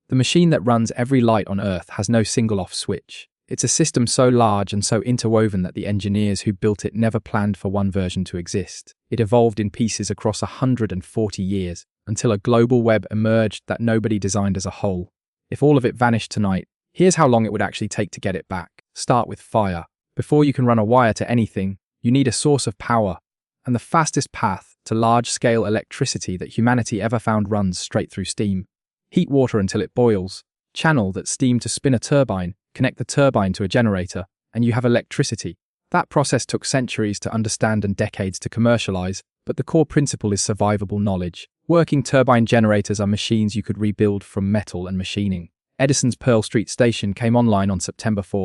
The machine that runs every light on Earth has no single off switch. It's a system so large and so interwoven that the engineers who built it never planned for one version to exist. It evolved in pieces across 140 years, until a global web emerged that nobody designed as a whole. If all of it vanished tonight, here's how long it would actually take to get it back. Start with fire. Before you can run a wire to anything, you need a source of power. And the fastest path to large-scale electricity that humanity ever found runs straight through steam. Heat water until it boils, channel that steam to spin a turbine, connect the turbine to a generator, and you have electricity. That process took centuries to understand and decades to commercialize, but the core principle is survivable knowledge. Working turbine generators are machines you could rebuild from metal and machining. Edison's Pearl Street Station came online on September 4,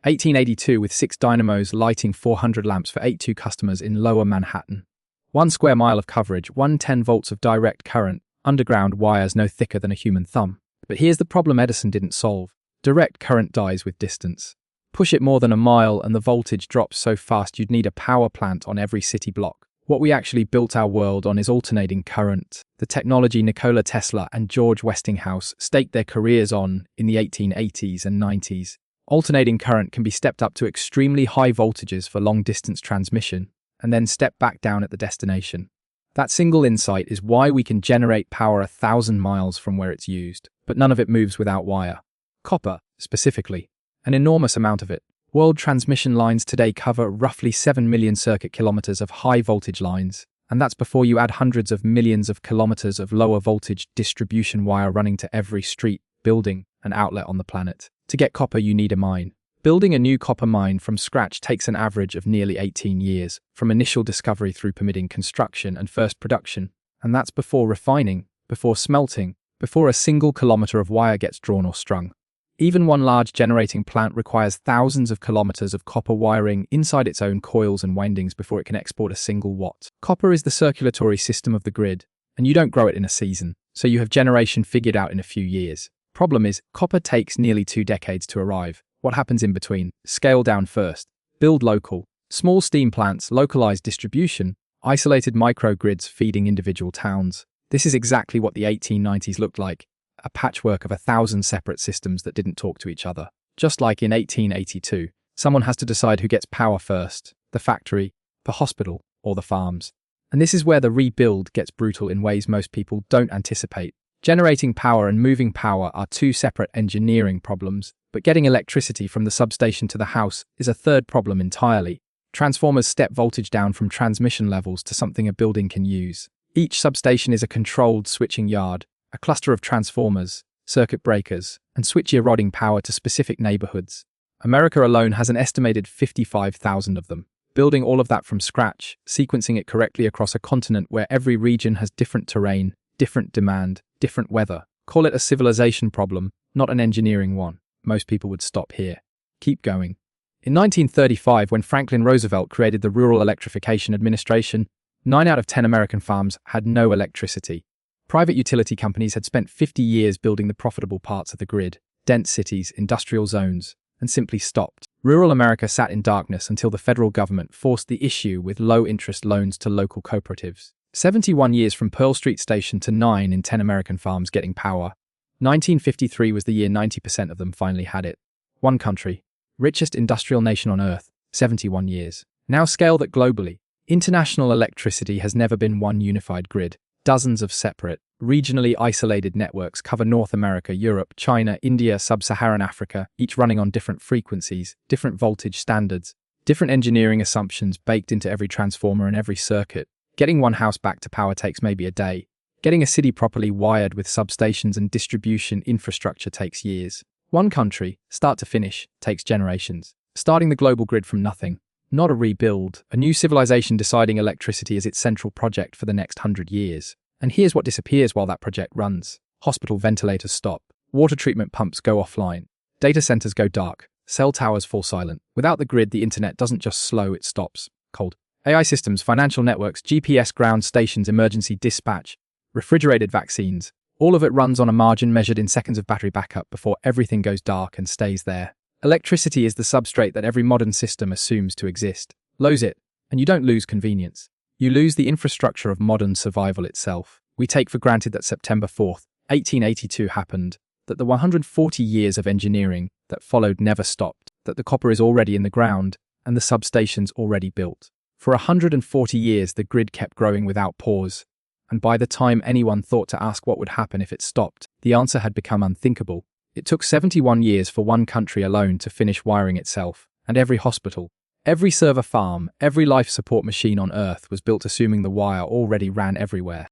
1882 with 6 dynamos lighting 400 lamps for 82 customers in Lower Manhattan. 1 square mile of coverage, 110 volts of direct current, underground wires no thicker than a human thumb. But here's the problem Edison didn't solve. Direct current dies with distance. Push it more than a mile and the voltage drops so fast you'd need a power plant on every city block. What we actually built our world on is alternating current, the technology Nikola Tesla and George Westinghouse staked their careers on in the 1880s and 90s. Alternating current can be stepped up to extremely high voltages for long-distance transmission, and then stepped back down at the destination. That single insight is why we can generate power 1,000 miles from where it's used, but none of it moves without wire. Copper, specifically, an enormous amount of it. World transmission lines today cover roughly 7 million circuit kilometers of high-voltage lines, and that's before you add hundreds of millions of kilometers of lower-voltage distribution wire running to every street, building, and outlet on the planet. To get copper, you need a mine. Building a new copper mine from scratch takes an average of nearly 18 years, from initial discovery through permitting construction and first production, and that's before refining, before smelting, before a single kilometer of wire gets drawn or strung. Even one large generating plant requires thousands of kilometers of copper wiring inside its own coils and windings before it can export a single watt. Copper is the circulatory system of the grid, and you don't grow it in a season, so you have generation figured out in a few years. Problem is, copper takes nearly 2 decades to arrive. What happens in between? Scale down first. Build local. Small steam plants, localized distribution, isolated microgrids feeding individual towns. This is exactly what the 1890s looked like. A patchwork of 1,000 separate systems that didn't talk to each other. Just like in 1882, someone has to decide who gets power first, the factory, the hospital, or the farms. And this is where the rebuild gets brutal in ways most people don't anticipate. Generating power and moving power are 2 separate engineering problems, but getting electricity from the substation to the house is a third problem entirely. Transformers step voltage down from transmission levels to something a building can use. Each substation is a controlled switching yard, a cluster of transformers, circuit breakers, and switchgear routing power to specific neighborhoods. America alone has an estimated 55,000 of them. Building all of that from scratch, sequencing it correctly across a continent where every region has different terrain, different demand, different weather. Call it a civilization problem, not an engineering one. Most people would stop here. Keep going. In 1935, when Franklin Roosevelt created the Rural Electrification Administration, 9 out of 10 American farms had no electricity. Private utility companies had spent 50 years building the profitable parts of the grid, dense cities, industrial zones, and simply stopped. Rural America sat in darkness until the federal government forced the issue with low-interest loans to local cooperatives. 71 years from Pearl Street Station to 9 in 10 American farms getting power. 1953 was the year 90% of them finally had it. One country, richest industrial nation on Earth, 71 years. Now scale that globally. International electricity has never been one unified grid. Dozens of separate, regionally isolated networks cover North America, Europe, China, India, Sub-Saharan Africa, each running on different frequencies, different voltage standards, different engineering assumptions baked into every transformer and every circuit. Getting one house back to power takes maybe a day. Getting a city properly wired with substations and distribution infrastructure takes years. One country, start to finish, takes generations. Starting the global grid from nothing. Not a rebuild, a new civilization deciding electricity is its central project for the next 100 years. And here's what disappears while that project runs. Hospital ventilators stop. Water treatment pumps go offline. Data centers go dark. Cell towers fall silent. Without the grid, the internet doesn't just slow, it stops. Cold. AI systems, financial networks, GPS ground stations, emergency dispatch, refrigerated vaccines. All of it runs on a margin measured in seconds of battery backup before everything goes dark and stays there. Electricity is the substrate that every modern system assumes to exist. Lose it, and you don't lose convenience. You lose the infrastructure of modern survival itself. We take for granted that September 4th, 1882 happened, that the 140 years of engineering that followed never stopped, that the copper is already in the ground and the substations already built. For 140 years, the grid kept growing without pause, and by the time anyone thought to ask what would happen if it stopped, the answer had become unthinkable. It took 71 years for one country alone to finish wiring itself, and every hospital, every server farm, every life support machine on Earth was built assuming the wire already ran everywhere.